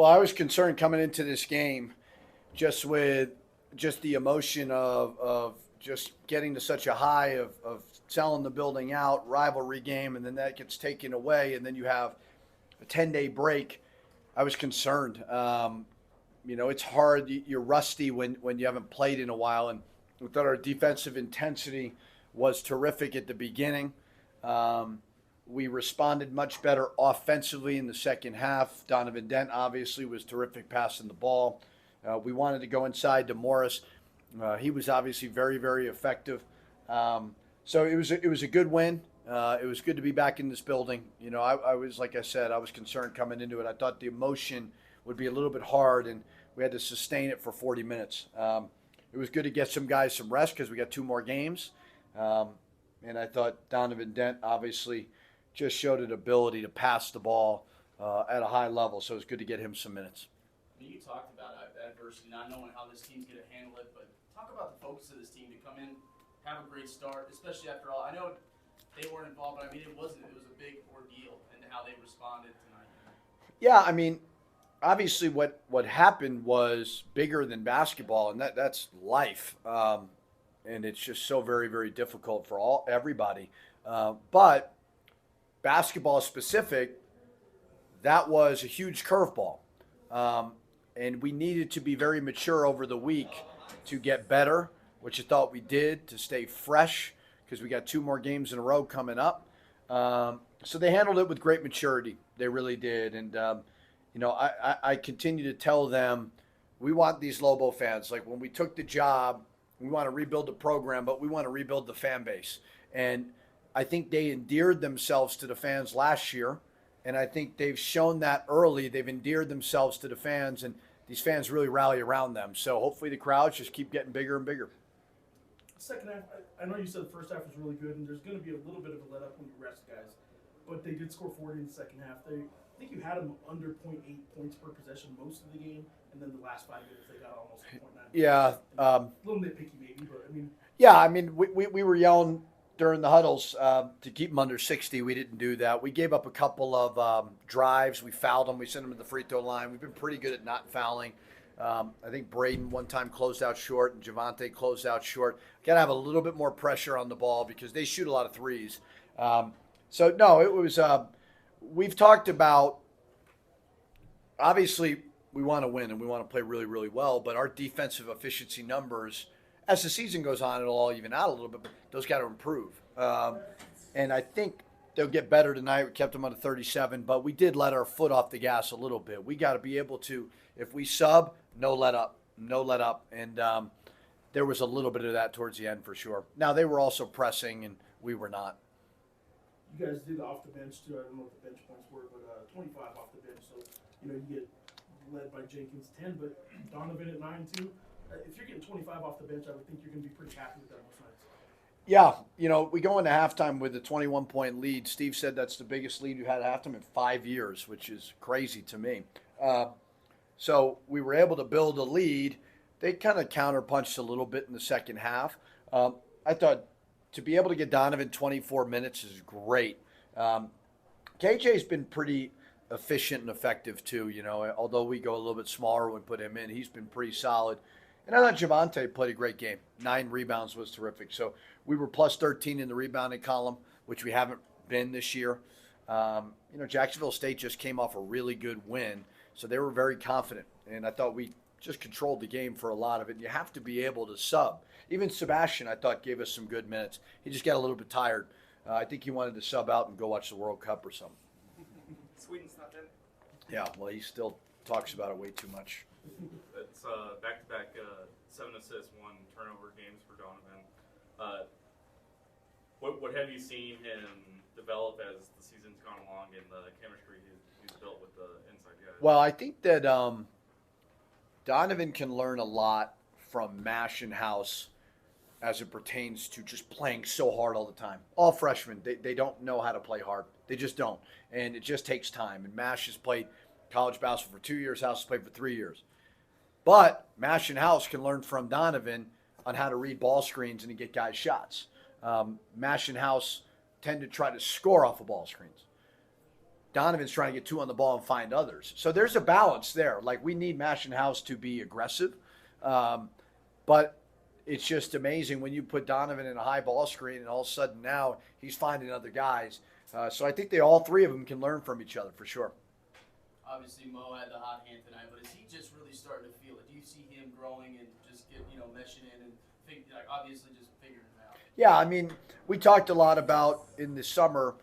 Well, I was concerned coming into this game with just the emotion of just getting to such a high of selling the building out, rivalry game, and then that gets taken away, and then you have a 10-day break. I was concerned. It's hard. You're rusty when you haven't played in a while, and we thought our defensive intensity was terrific at the beginning. We responded much better offensively in the second half. Donovan Dent obviously was terrific passing the ball. We wanted to go inside to Morris. He was obviously very, very effective. So it was a good win. It was good to be back in this building. I was, like I said, I was concerned coming into it. I thought the emotion would be a little bit hard, and we had to sustain it for 40 minutes. It was good to get some guys some rest because we got two more games. And I thought Donovan Dent obviously just showed an ability to pass the ball at a high level. So it was good to get him some minutes. You talked about adversity, not knowing how this team's going to handle it, but talk about the focus of this team to come in, have a great start, especially after all. I know they weren't involved, but I mean, it was a big ordeal in how they responded tonight. Yeah, I mean, obviously what happened was bigger than basketball, and that's life. And it's just so very, very difficult for everybody. But basketball specific, that was a huge curveball. And we needed to be very mature over the week to get better, which I thought we did, to stay fresh, because we got two more games in a row coming up. So they handled it with great maturity. They really did. And, I continue to tell them, we want these Lobo fans. Like when we took the job, we want to rebuild the program, but we want to rebuild the fan base. And I think they endeared themselves to the fans last year. And I think they've shown that early. They've endeared themselves to the fans, and these fans really rally around them. So hopefully the crowds just keep getting bigger and bigger. Second half, I know you said the first half was really good, and there's going to be a little bit of a let up when you rest guys. But they did score 40 in the second half. I think you had them under 0.8 points per possession most of the game, and then the last 5 minutes they got almost 0.9. Yeah. A little nitpicky maybe, but I mean. Yeah, I mean, we were yelling during the huddles to keep them under 60. We didn't do that. We gave up a couple of drives. We fouled them. We sent them to the free throw line. We've been pretty good at not fouling. I think Braden one time closed out short, and Javante closed out short. Got to have a little bit more pressure on the ball because they shoot a lot of threes. So, no, it was we've talked about, obviously, we want to win and we want to play really, really well, but our defensive efficiency numbers, as the season goes on, it'll all even out a little bit, but those got to improve. And I think they'll get better tonight. We kept them under 37, but we did let our foot off the gas a little bit. We got to be able to, if we sub, no let up. And there was a little bit of that towards the end for sure. Now, they were also pressing, and we were not. You guys did off the bench too. I don't know what the bench points were, but 25 off the bench. So, you get led by Jenkins 10, but Donovan at 9 too. If you're getting 25 off the bench, I would think you're going to be pretty happy with that most nights. Yeah, we go into halftime with a 21-point lead. Steve said that's the biggest lead we've had at halftime in 5 years, which is crazy to me. So we were able to build a lead. They kind of counterpunched a little bit in the second half. I thought to be able to get Donovan 24 minutes is great. KJ's been pretty efficient and effective too, although we go a little bit smaller when we put him in. He's been pretty solid. And I thought Javante played a great game. 9 rebounds was terrific. So we were plus 13 in the rebounding column, which we haven't been this year. Jacksonville State just came off a really good win, so they were very confident. And I thought we just controlled the game for a lot of it. And you have to be able to sub. Even Sebastian, I thought, gave us some good minutes. He just got a little bit tired. I think he wanted to sub out and go watch the World Cup or something. Sweden's not in. Yeah, well, he still talks about it way too much. It's back-to-back 7 assists, 1 turnover games for Donovan. What have you seen him develop as the season's gone along and the chemistry he's built with the inside guys? Well, I think that Donovan can learn a lot from Mash and House as it pertains to just playing so hard all the time. All freshmen, they don't know how to play hard. They just don't. And it just takes time. And Mash has played college basketball for 2 years. House has played for 3 years. But Mash and House can learn from Donovan on how to read ball screens and to get guys shots. Mash and House tend to try to score off of ball screens. Donovan's trying to get 2 on the ball and find others. So there's a balance there. Like, we need Maschenhaus to be aggressive. But it's just amazing when you put Donovan in a high ball screen and all of a sudden now he's finding other guys. So I think all 3 of them can learn from each other for sure. Obviously, Mo had the hot hand tonight, but is he just really starting to feel it? Do you see him growing and just meshing in and obviously just figuring it out? Yeah, I mean, we talked a lot about in the summer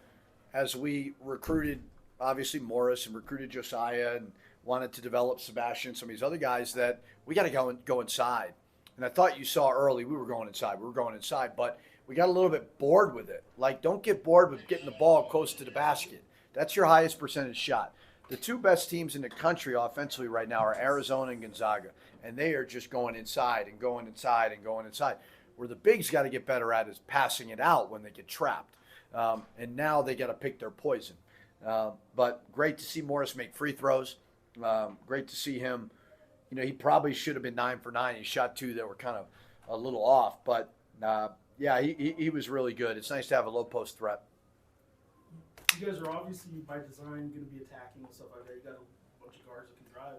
as we recruited, obviously, Morris and recruited Josiah and wanted to develop Sebastian, some of these other guys, that we got to go inside. And I thought you saw early we were going inside, but we got a little bit bored with it. Like, don't get bored with getting the ball close to the basket. That's your highest percentage shot. The 2 best teams in the country offensively right now are Arizona and Gonzaga, and they are just going inside and going inside and going inside. Where the bigs got to get better at is passing it out when they get trapped. And now they got to pick their poison. But great to see Morris make free throws. Great to see him. He probably should have been 9 for 9. He shot 2 that were kind of a little off. But, yeah, he was really good. It's nice to have a low-post threat. You guys are obviously, by design, going to be attacking and stuff like that. You got a bunch of guards that can drive.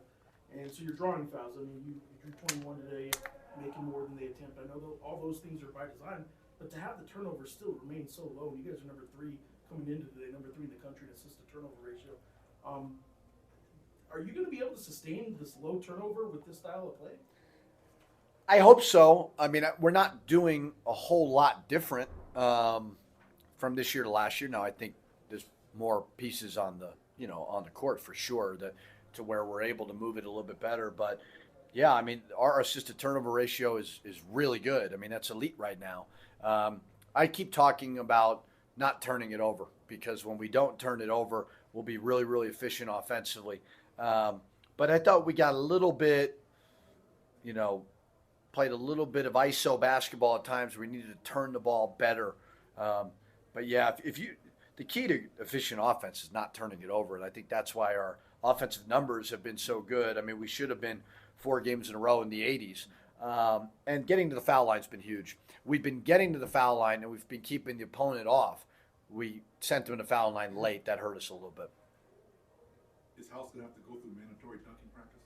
And so you're drawing fouls. I mean, you drew 21 today, making more than they attempt. I know all those things are by design. But to have the turnovers still remain so low, and you guys are number 3 coming into today, number 3 in the country in assist-to-turnover ratio. Are you going to be able to sustain this low turnover with this style of play? I hope so. I mean, we're not doing a whole lot different from this year to last year. Now, I think there's more pieces on the court for sure to where we're able to move it a little bit better. But yeah, I mean, our assist-to-turnover ratio is really good. I mean, that's elite right now. I keep talking about not turning it over, because when we don't turn it over, we'll be really, really efficient offensively. But I thought we got a little bit, played a little bit of ISO basketball at times. We needed to turn the ball better. But yeah, the key to efficient offense is not turning it over, and I think that's why our offensive numbers have been so good. I mean, we should have been 4 games in a row in the 80s. And getting to the foul line's been huge. We've been getting to the foul line, and we've been keeping the opponent off. We sent them to the foul line late. That hurt us a little bit. Is House going to have to go through mandatory dunking practice?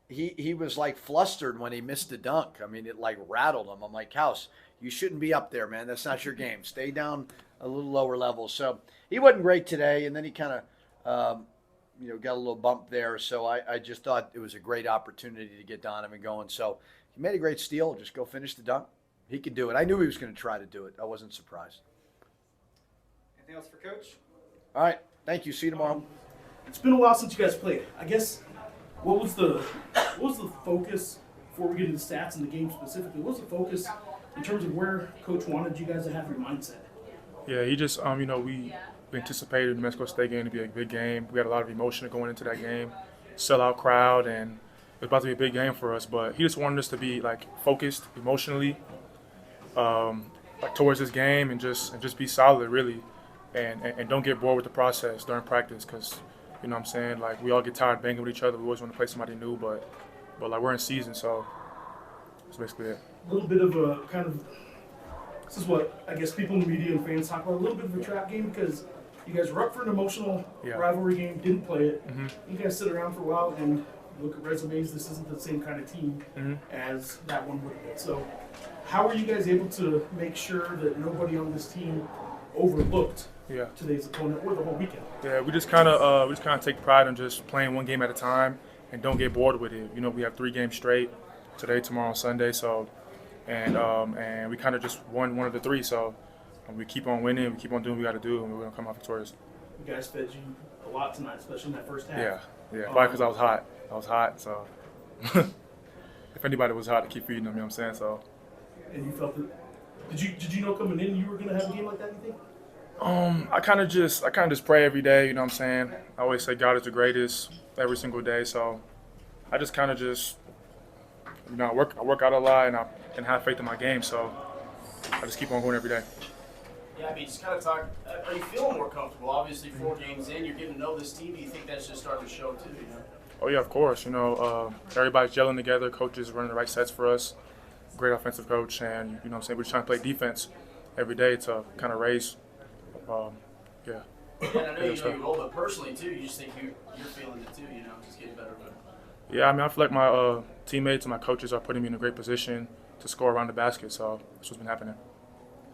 He was like flustered when he missed the dunk. I mean, it like rattled him. I'm like, House, you shouldn't be up there, man. That's not your game. Stay down a little lower level. So he wasn't great today, and then he kind of, got a little bump there. So I just thought it was a great opportunity to get Donovan going. So he made a great steal. Just go finish the dunk. He can do it. I knew he was going to try to do it. I wasn't surprised. Anything else for Coach? All right. Thank you. See you tomorrow. It's been a while since you guys played. I guess what was the focus before we get into stats in the game specifically? What was the focus in terms of where Coach wanted you guys to have your mindset? Yeah, he just we anticipated the Mexico State game to be a big game. We had a lot of emotion going into that game, sellout crowd, and it was about to be a big game for us. But he just wanted us to be like focused emotionally, towards this game, and just be solid really, and don't get bored with the process during practice, because you know what I'm saying, like we all get tired banging with each other. We always want to play somebody new, but like we're in season, so that's basically it. A little bit of a kind of, this is what I guess people in the media and fans talk about, a little bit of a trap game, because you guys were up for an emotional rivalry game, didn't play it. Mm-hmm. You guys sit around for a while and look at resumes. This isn't the same kind of team as that one would have been. So how are you guys able to make sure that nobody on this team overlooked today's opponent or the whole weekend? Yeah, we just kind of take pride in just playing one game at a time and don't get bored with it. You know, we have 3 games straight, today, tomorrow, and Sunday. So, and we kind of just won one of the 3. So we keep on winning, we keep on doing what we got to do, and we're gonna come out victorious. You guys fed you a lot tonight, especially in that first half. Yeah, probably because I was hot. So if anybody was hot, to keep feeding them, you know what I'm saying? So. And you felt it. Did you know coming in you were gonna have a game like that, you think? I kind of just pray every day, you know what I'm saying? I always say God is the greatest every single day, so I just kind of I work out a lot, and have faith in my game, so I just keep on going every day. Yeah, I mean, just kind of talk. Are you feeling more comfortable? Obviously, 4 games in, you're getting to know this team. Do you think that's just starting to show too? You know? Oh yeah, of course. You know, everybody's gelling together. Coaches running the right sets for us. Great offensive coach, and you know what I'm saying, we're just trying to play defense every day to kind of raise. Yeah, and I know you know your role, but personally too, you just think you're feeling it too. You know, just getting better. Yeah, I mean, I feel like my teammates and my coaches are putting me in a great position to score around the basket, so that's what's been happening.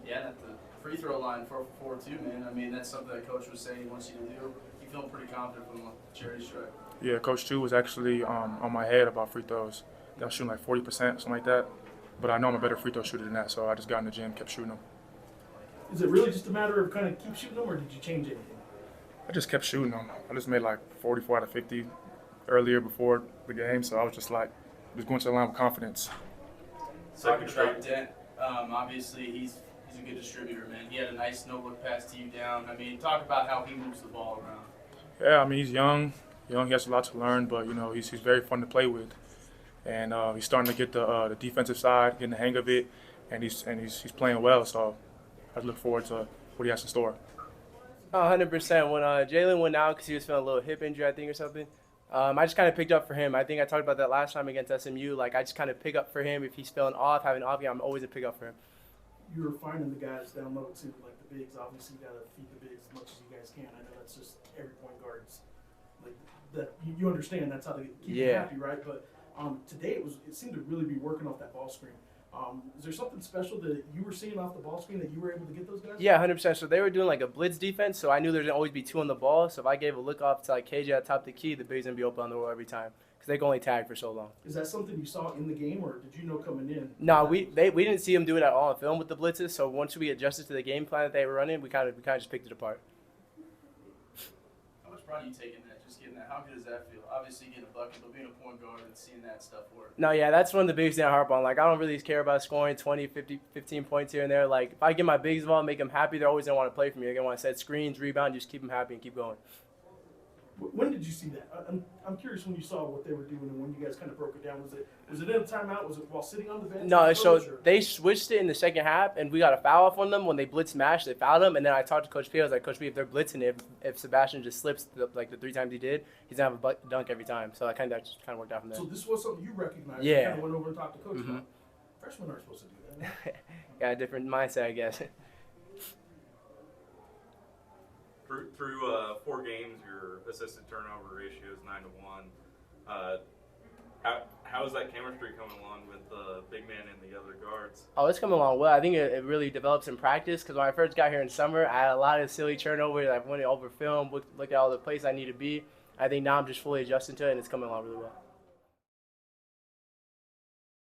Yeah, and at the free throw line 4 for 4 too, man. I mean, that's something that coach was saying he wants you to do. You feel pretty confident from the charity stripe. Yeah, Coach Chu was actually on my head about free throws. I was shooting like 40%, something like that. But I know I'm a better free throw shooter than that, so I just got in the gym, kept shooting them. Is it really just a matter of kind of keep shooting them, or did you change anything? I just kept shooting them. I just made like 44 out of 50 earlier before the game, so I was just like, just going to the line with confidence. Talking about Dent, obviously he's a good distributor, man. He had a nice no-look pass to you down. I mean, talk about how he moves the ball around. Yeah, I mean, he's young. He has a lot to learn, but, you know, he's very fun to play with. And he's starting to get the defensive side, getting the hang of it, and he's playing well, so I look forward to what he has in store. 100%. When Jalen went out because he was feeling a little hip injury, I think, or something, I just kind of picked up for him. I think I talked about that last time against SMU. Like, I just kind of pick up for him. If he's feeling off, having an off game, I'm always a pick up for him. You were finding the guys down low too, like the bigs. Obviously, you got to feed the bigs as much as you guys can. I know that's just every point guard's like that. You understand that's how to keep them happy, right? But today it seemed to really be working off that ball screen. Is there something special that you were seeing off the ball screen that you were able to get those guys? Yeah, 100%. So they were doing like a blitz defense, so I knew there would always be two on the ball. So if I gave a look off to like KJ at top of the key, the big's gonna be open on the roll every time because they can only tag for so long. Is that something you saw in the game, or did you know coming in? No, we didn't see them do it at all on film with the blitzes. So once we adjusted to the game plan that they were running, we kind of just picked it apart. How much pride are you taking that? Just getting that. How good does that feel? Obviously, getting a bucket, but being a point guard and seeing that stuff work. No, yeah, that's one of the biggest things I harp on. Like, I don't really care about scoring 20, 50, 15 points here and there. Like, if I get my bigs involved, make them happy, they're always going to want to play for me. They're going to want to set screens, rebound, just keep them happy and keep going. When did you see that? I'm curious when you saw what they were doing and when you guys kind of broke it down. Was it in a timeout? Was it while sitting on the bench? No, so they switched it in the second half, and we got a foul off on them when they blitz smash. They fouled him, and then I talked to Coach P. I was like, Coach P, if they're blitzing, if Sebastian just slips like the 3 times he did, he's gonna have a dunk every time. So that kind of worked out from there. So this was something you recognized. Yeah. You kind of went over and talked to Coach about. Freshmen aren't supposed to do that. Got a different mindset, I guess. Through 4 games, your assisted turnover ratio is 9-1. How is that chemistry coming along with the big man and the other guards? Oh, it's coming along well. I think it really develops in practice because when I first got here in summer, I had a lot of silly turnovers. I went over film, looked at all the places I need to be. I think now I'm just fully adjusting to it, and it's coming along really well.